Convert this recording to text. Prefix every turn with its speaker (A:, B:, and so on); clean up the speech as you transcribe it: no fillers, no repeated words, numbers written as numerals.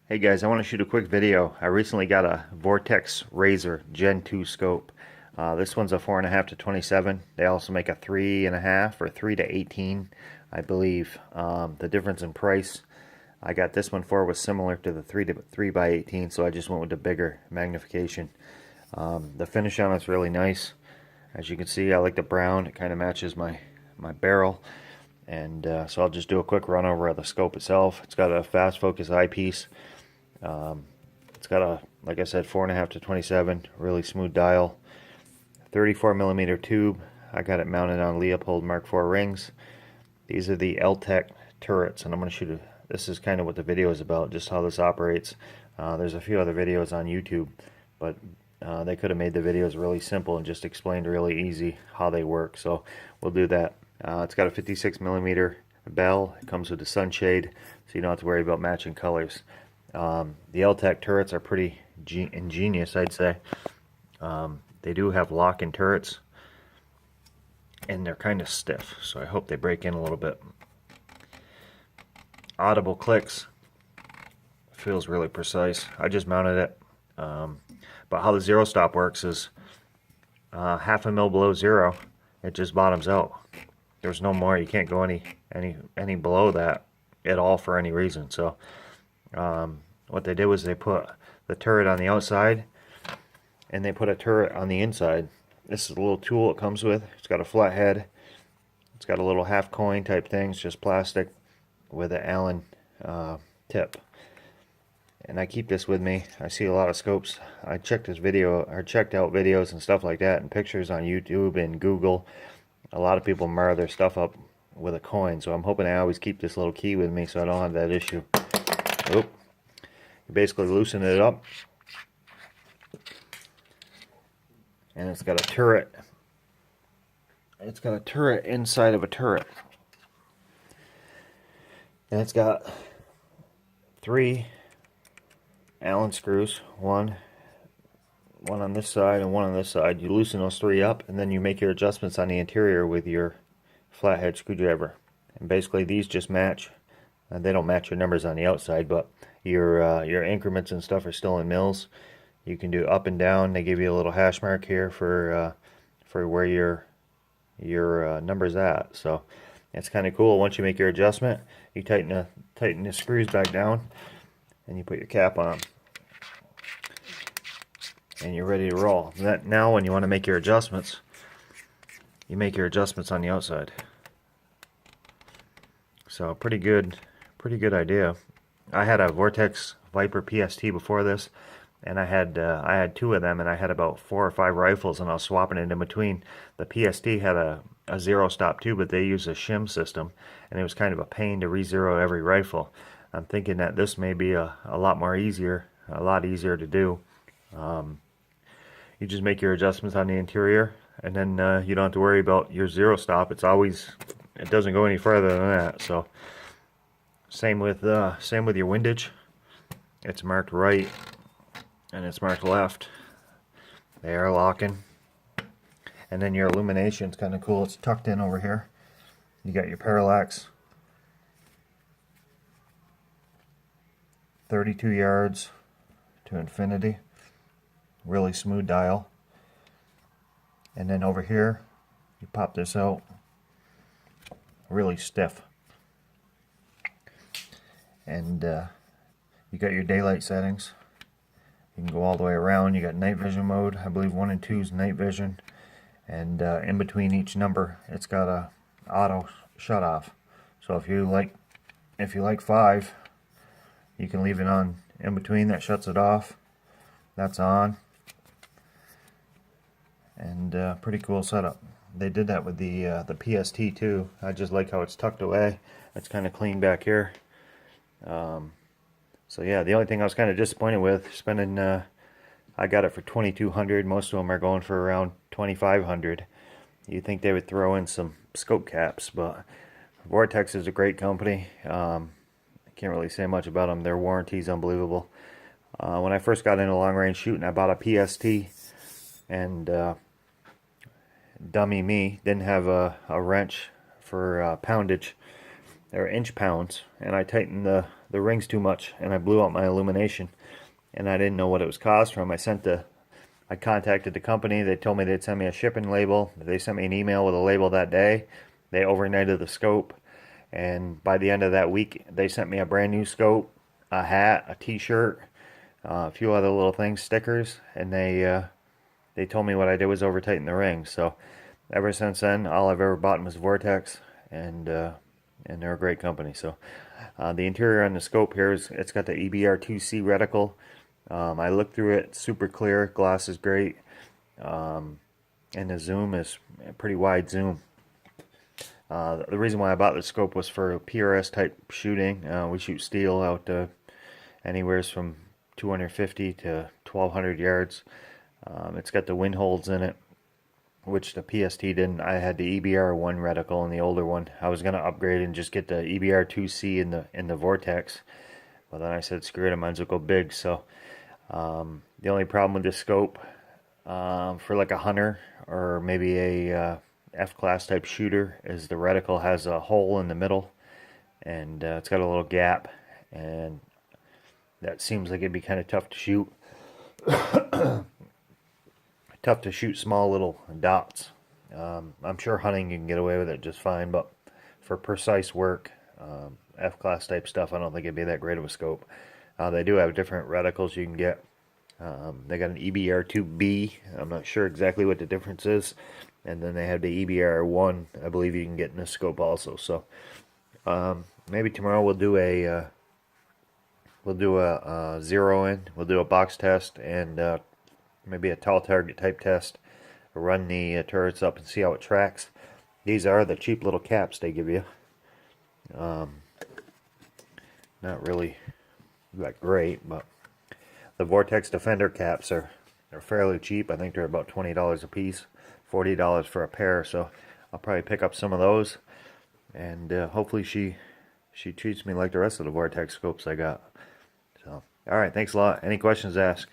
A: Hey guys, I want to shoot a quick video. I recently got a Vortex Razor Gen2 scope. This one's a 4.5 to 27. They also make a 3.5 or 3 to 18, I believe. The difference in price I got this one for was similar to the 3 by 18, so I just went with the bigger magnification. The finish on it's really nice. As you can see, I like the brown. It kind of matches my barrel. And so I'll just do a quick run over of the scope itself. It's got a fast focus eyepiece. It's got a, like I said, 4.5 to 27, really smooth dial, 34 millimeter tube. I got it mounted on Leupold Mark IV rings. These are the Ltac Turrets, and I'm going to shoot this is kind of what the video is about, just how this operates. There's a few other videos on YouTube, but they could have made the videos really simple and just explained really easy how they work, so we'll do that. It's got a 56 millimeter bell. It comes with a sunshade, so you don't have to worry about matching colors. The Ltac turrets are pretty ingenious, I'd say. They do have lock-in turrets, and they're kind of stiff, so I hope they break in a little bit. Audible clicks. Feels really precise. I just mounted it. But how the zero stop works is half a mil below zero, it just bottoms out. There's no more. You can't go any below that at all for any reason. So what they did was they put the turret on the outside and they put a turret on the inside. This is a little tool it comes with. It's got a flat head. It's got a little half coin type thing. It's just plastic with an Allen tip. And I keep this with me. I see a lot of scopes. I checked this video, or checked out videos and stuff like that, and pictures on YouTube and Google. A lot of people mar their stuff up with a coin, so I'm hoping I always keep this little key with me so I don't have that issue. Oop. You basically loosen it up, and it's got a turret. It's got a turret inside of a turret, and it's got 3 Allen screws, one on this side and one on this side. You loosen those 3 up, and then you make your adjustments on the interior with your flathead screwdriver. And basically these just match. They don't match your numbers on the outside, but your increments and stuff are still in mils. You can do up and down. They give you a little hash mark here for where your number's at. So it's kind of cool. Once you make your adjustment, you tighten the screws back down, and you put your cap on, and you're ready to roll. Now when you want to make your adjustments, you make your adjustments on the outside. So pretty good idea. I had a Vortex Viper PST before this, and I had 2 of them, and I had about 4 or 5 rifles, and I was swapping it in between. The PST had a zero stop too, but they use a shim system, and it was kind of a pain to re-zero every rifle. I'm thinking that this may be a lot easier to do. You just make your adjustments on the interior, and then you don't have to worry about your zero stop. It doesn't go any further than that. So same with your windage. It's marked right and it's marked left. They are locking. And then your illumination is kind of cool. It's tucked in over here. You got your parallax. 32 yards to infinity. Really smooth dial. And then over here, you pop this out. Really stiff. And you got your daylight settings. You can go all the way around. You got night vision mode. I believe 1 and 2 is night vision. And in between each number, it's got a auto shut off. So if you like 5, you can leave it on in between. That shuts it off. That's on. And pretty cool setup. They did that with the PST too. I just like how it's tucked away. It's kind of clean back here. So yeah, the only thing I was kind of disappointed with spending. I got it for $2,200. Most of them are going for around $2,500. You'd think they would throw in some scope caps, but Vortex is a great company. I can't really say much about them. Their warranty is unbelievable. When I first got into long range shooting, I bought a PST, and dummy me didn't have a wrench for poundage or inch pounds, and I tightened the the rings too much, and I blew out my illumination, and I didn't know what it was caused from. I contacted the company. They told me they'd send me a shipping label. They sent me an email with a label that day. They overnighted the scope, and by the end of that week, they sent me a brand new scope, a hat, a t-shirt, a few other little things, stickers, and they told me what I did was over tighten the rings. So ever since then, all I've ever bought was Vortex, and they're a great company. So the interior on the scope here it's got the EBR2C reticle. I looked through it, super clear, glass is great, and the zoom is a pretty wide zoom. The reason why I bought the scope was for PRS type shooting. We shoot steel out anywhere from 250 to 1200 yards. It's got the wind holds in it, which the PST didn't. I had the EBR1 reticle and the older one. I was going to upgrade and just get the EBR2C in the Vortex, but then I said screw it, I might as well go big. So the only problem with this scope for like a hunter or maybe a F-class type shooter is the reticle has a hole in the middle, and it's got a little gap, and that seems like it'd be kind of tough to shoot. Tough to shoot small little dots. I'm sure hunting you can get away with it just fine, but for precise work, F-class type stuff, I don't think it'd be that great of a scope. They do have different reticles you can get. They got an EBR2B. I'm not sure exactly what the difference is. And then they have the EBR1, I believe you can get in this scope also. So maybe tomorrow we'll do a zero in. We'll do a box test and maybe a tall target type test. We'll run the turrets up and see how it tracks. These are the cheap little caps they give you. Not really that great, but the Vortex Defender caps are fairly cheap. I think they're about $20 a piece, $40 for a pair. So I'll probably pick up some of those, and hopefully she treats me like the rest of the Vortex scopes I got. So all right, thanks a lot. Any questions, ask.